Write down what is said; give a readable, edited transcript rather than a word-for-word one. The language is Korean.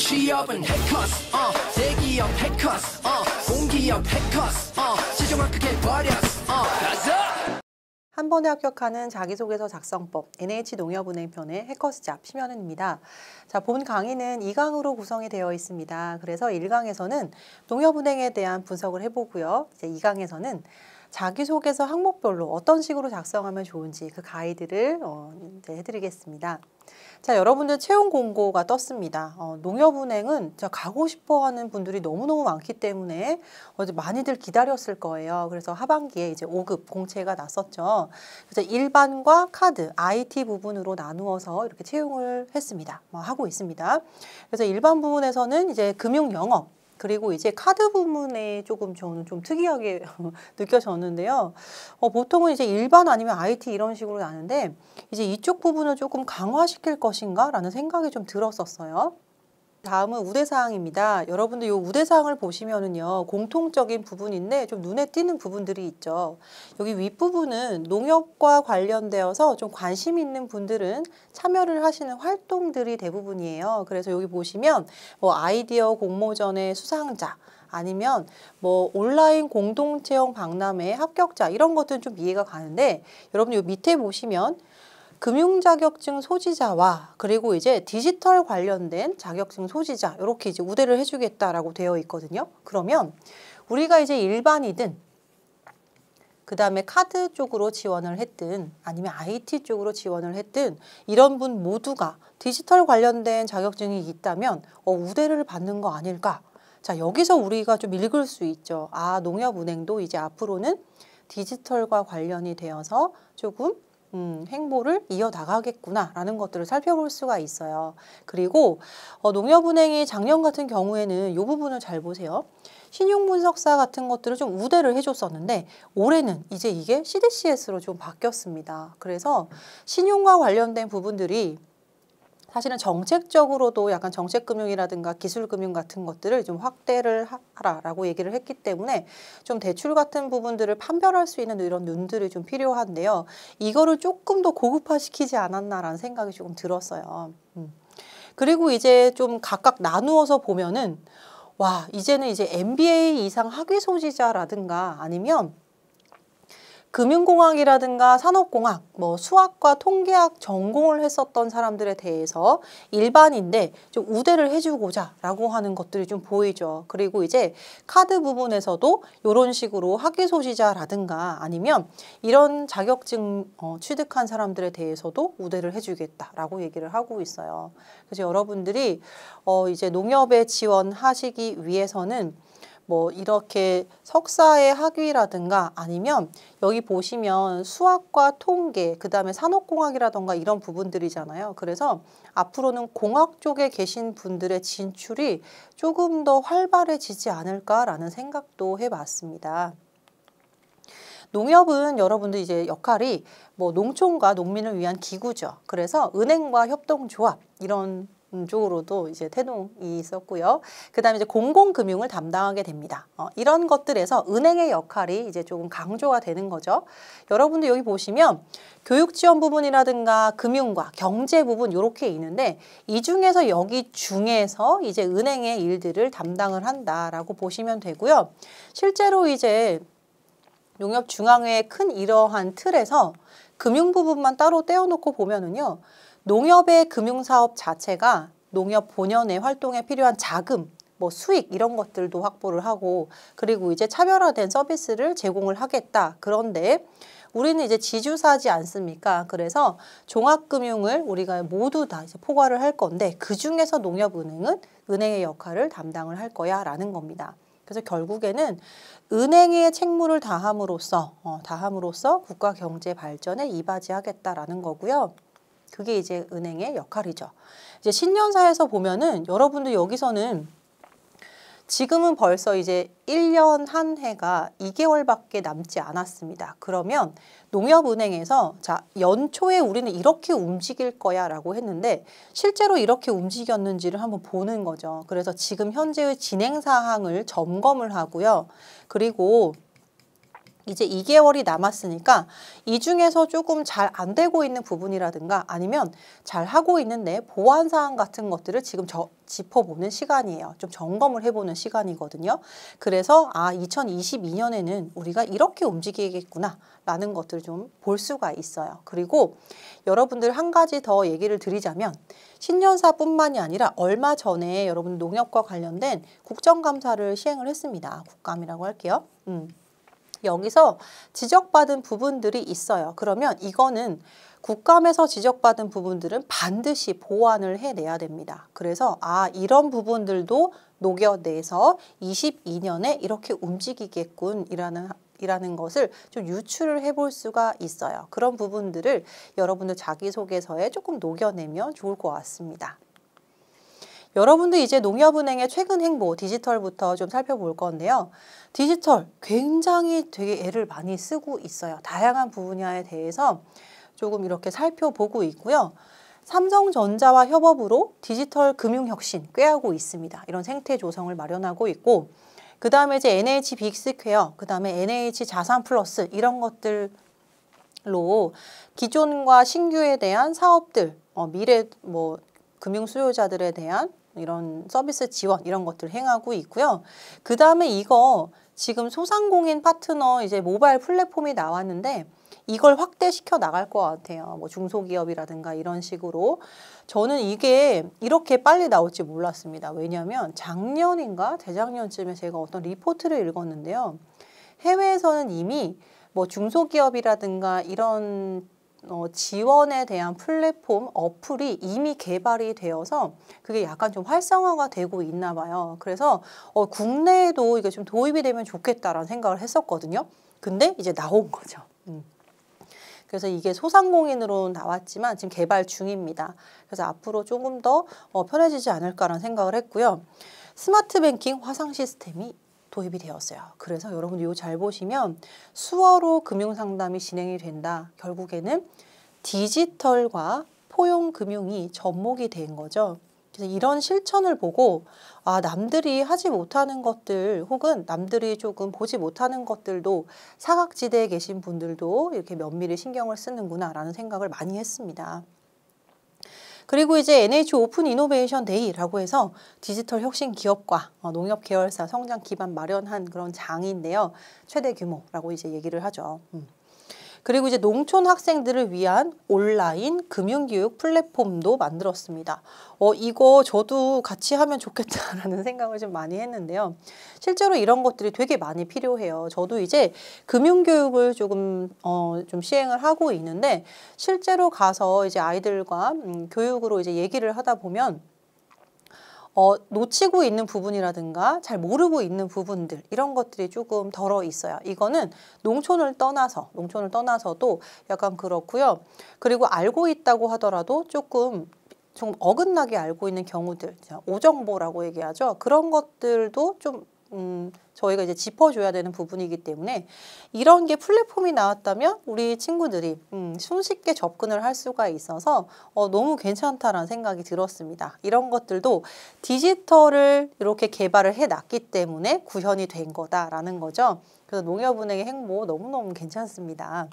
취업은 해커스 대기업 해커스 공기업 해커스 최종을 크게 버렸어 가자. 한 번에 합격하는 자기소개서 작성법 NH농협은행 편의 해커스 잡 심연은입니다. 자, 본 강의는 2강으로 구성이 되어 있습니다. 그래서 1강에서는 농협은행에 대한 분석을 해보고요. 이제 2강에서는 자기소개서 항목별로 어떤 식으로 작성하면 좋은지 그 가이드를 이제 해드리겠습니다. 자, 여러분들 채용 공고가 떴습니다. 농협은행은 가고 싶어 하는 분들이 너무너무 많기 때문에 많이들 기다렸을 거예요. 그래서 하반기에 이제 5급 공채가 났었죠. 그래서 일반과 카드, IT 부분으로 나누어서 이렇게 채용을 했습니다. 하고 있습니다. 그래서 일반 부분에서는 이제 금융 영업, 그리고 이제 카드 부분에 조금 저는 좀 특이하게 느껴졌는데요. 보통은 이제 일반 아니면 IT 이런 식으로 나는데 이제 이쪽 부분을 조금 강화시킬 것인가 라는 생각이 좀 들었었어요. 다음은 우대사항입니다. 여러분들 이 우대사항을 보시면은요, 공통적인 부분인데 좀 눈에 띄는 부분들이 있죠. 여기 윗부분은 농협과 관련되어서 좀 관심 있는 분들은 참여를 하시는 활동들이 대부분이에요. 그래서 여기 보시면 뭐 아이디어 공모전의 수상자, 아니면 뭐 온라인 공동채용 박람회 합격자 이런 것들은 좀 이해가 가는데 여러분 요 밑에 보시면 금융자격증 소지자와 그리고 이제 디지털 관련된 자격증 소지자 이렇게 이제 우대를 해주겠다라고 되어 있거든요. 그러면 우리가 이제 일반이든 그 다음에 카드 쪽으로 지원을 했든 아니면 IT 쪽으로 지원을 했든 이런 분 모두가 디지털 관련된 자격증이 있다면 우대를 받는 거 아닐까? 자, 여기서 우리가 좀 읽을 수 있죠. 아, 농협은행도 이제 앞으로는 디지털과 관련이 되어서 조금 행보를 이어나가겠구나라는 것들을 살펴볼 수가 있어요. 그리고 농협은행이 작년 같은 경우에는 이 부분을 잘 보세요. 신용분석사 같은 것들을 좀 우대를 해줬었는데 올해는 이제 이게 CDCS로 좀 바뀌었습니다. 그래서 신용과 관련된 부분들이 사실은 정책적으로도 약간 정책금융이라든가 기술금융 같은 것들을 좀 확대를 하라라고 얘기를 했기 때문에 좀 대출 같은 부분들을 판별할 수 있는 이런 눈들이 좀 필요한데요. 이거를 조금 더 고급화시키지 않았나라는 생각이 조금 들었어요. 그리고 이제 좀 각각 나누어서 보면은 와, 이제는 이제 MBA 이상 학위 소지자라든가 아니면 금융공학이라든가 산업공학, 뭐 수학과 통계학 전공을 했었던 사람들에 대해서 일반인데 좀 우대를 해주고자 라고 하는 것들이 좀 보이죠. 그리고 이제 카드 부분에서도 이런 식으로 학위 소지자라든가 아니면 이런 자격증 취득한 사람들에 대해서도 우대를 해주겠다라고 얘기를 하고 있어요. 그래서 여러분들이 이제 농협에 지원하시기 위해서는 뭐 이렇게 석사의 학위라든가 아니면 여기 보시면 수학과 통계, 그 다음에 산업공학이라든가 이런 부분들이잖아요. 그래서 앞으로는 공학 쪽에 계신 분들의 진출이 조금 더 활발해지지 않을까라는 생각도 해봤습니다. 농협은 여러분들 이제 역할이 뭐 농촌과 농민을 위한 기구죠. 그래서 은행과 협동조합 이런 쪽으로도 이제 태동이 있었고요. 그 다음에 이제 공공금융을 담당하게 됩니다. 이런 것들에서 은행의 역할이 이제 조금 강조가 되는 거죠. 여러분들 여기 보시면 교육 지원 부분이라든가 금융과 경제 부분 이렇게 있는데 이 중에서 여기 중에서 이제 은행의 일들을 담당을 한다라고 보시면 되고요. 실제로 이제 농협중앙회의 큰 이러한 틀에서 금융 부분만 따로 떼어놓고 보면은요. 농협의 금융사업 자체가 농협 본연의 활동에 필요한 자금, 뭐 수익 이런 것들도 확보를 하고 그리고 이제 차별화된 서비스를 제공을 하겠다. 그런데 우리는 이제 지주사지 않습니까? 그래서 종합금융을 우리가 모두 다 이제 포괄을 할 건데 그 중에서 농협은행은 은행의 역할을 담당을 할 거야 라는 겁니다. 그래서 결국에는 은행의 책무를 다함으로써 국가 경제 발전에 이바지하겠다라는 거고요. 그게 이제 은행의 역할이죠. 이제 신년사에서 보면은 여러분들 여기서는 지금은 벌써 이제 1년 한 해가 2개월밖에 남지 않았습니다. 그러면 농협은행에서 자, 연초에 우리는 이렇게 움직일 거야 라고 했는데 실제로 이렇게 움직였는지를 한번 보는 거죠. 그래서 지금 현재의 진행 사항을 점검을 하고요. 그리고 이제 2개월이 남았으니까 이 중에서 조금 잘 안 되고 있는 부분이라든가 아니면 잘 하고 있는데 보완 사항 같은 것들을 지금 짚어보는 시간이에요. 좀 점검을 해보는 시간이거든요. 그래서 2022년에는 우리가 이렇게 움직이겠구나 라는 것들을 좀 볼 수가 있어요. 그리고 여러분들 한 가지 더 얘기를 드리자면 신년사뿐만이 아니라 얼마 전에 여러분 농협과 관련된 국정감사를 시행을 했습니다. 국감이라고 할게요. 여기서 지적받은 부분들이 있어요. 그러면 이거는 국감에서 지적받은 부분들은 반드시 보완을 해내야 됩니다. 그래서 이런 부분들도 녹여내서 22년에 이렇게 움직이겠군 이라는 것을 좀 유추를 해볼 수가 있어요. 그런 부분들을 여러분들 자기소개서에 조금 녹여내면 좋을 것 같습니다. 여러분들 이제 농협은행의 최근 행보 디지털부터 좀 살펴볼 건데요. 디지털 굉장히 되게 애를 많이 쓰고 있어요. 다양한 분야에 대해서 조금 이렇게 살펴보고 있고요. 삼성전자와 협업으로 디지털 금융혁신 꾀하고 있습니다. 이런 생태 조성을 마련하고 있고 그 다음에 이제 NH 빅스퀘어, 그 다음에 NH 자산 플러스 이런 것들로 기존과 신규에 대한 사업들, 미래 금융 수요자들에 대한 이런 서비스 지원 이런 것들 행하고 있고요. 그 다음에 이거 지금 소상공인 파트너 이제 모바일 플랫폼이 나왔는데 이걸 확대시켜 나갈 것 같아요. 중소기업이라든가 이런 식으로. 저는 이게 이렇게 빨리 나올지 몰랐습니다. 왜냐하면 작년인가 재작년쯤에 제가 어떤 리포트를 읽었는데요. 해외에서는 이미 중소기업이라든가 이런 지원에 대한 플랫폼, 어플이 이미 개발이 되어서 그게 약간 좀 활성화가 되고 있나 봐요. 그래서 국내에도 이게 좀 도입이 되면 좋겠다라는 생각을 했었거든요. 근데 이제 나온 거죠. 그래서 이게 소상공인으로 나왔지만 지금 개발 중입니다. 그래서 앞으로 조금 더 편해지지 않을까라는 생각을 했고요. 스마트 뱅킹 화상 시스템이 도입이 되었어요. 그래서 여러분 이거 잘 보시면 수어로 금융상담이 진행이 된다. 결국에는 디지털과 포용금융이 접목이 된 거죠. 그래서 이런 실천을 보고 남들이 하지 못하는 것들 혹은 남들이 조금 보지 못하는 것들도 사각지대에 계신 분들도 이렇게 면밀히 신경을 쓰는구나라는 생각을 많이 했습니다. 그리고 이제 NH 오픈 이노베이션 데이라고 해서 디지털 혁신 기업과 농협 계열사 성장 기반 마련한 그런 장인데요. 최대 규모라고 이제 얘기를 하죠. 그리고 이제 농촌 학생들을 위한 온라인 금융교육 플랫폼도 만들었습니다. 이거 저도 같이 하면 좋겠다라는 생각을 좀 많이 했는데요. 실제로 이런 것들이 되게 많이 필요해요. 저도 이제 금융교육을 조금 좀 시행을 하고 있는데 실제로 가서 이제 아이들과 교육으로 이제 얘기를 하다 보면 놓치고 있는 부분이라든가 잘 모르고 있는 부분들 이런 것들이 조금 덜어 있어요. 이거는 농촌을 떠나서도 약간 그렇고요. 그리고 알고 있다고 하더라도 조금 좀 어긋나게 알고 있는 경우들, 오정보라고 얘기하죠. 그런 것들도 좀 저희가 이제 짚어줘야 되는 부분이기 때문에 이런 게 플랫폼이 나왔다면 우리 친구들이 손쉽게 접근을 할 수가 있어서 너무 괜찮다라는 생각이 들었습니다. 이런 것들도 디지털을 이렇게 개발을 해놨기 때문에 구현이 된 거다라는 거죠. 그래서 농협은행의 행보 너무너무 괜찮습니다.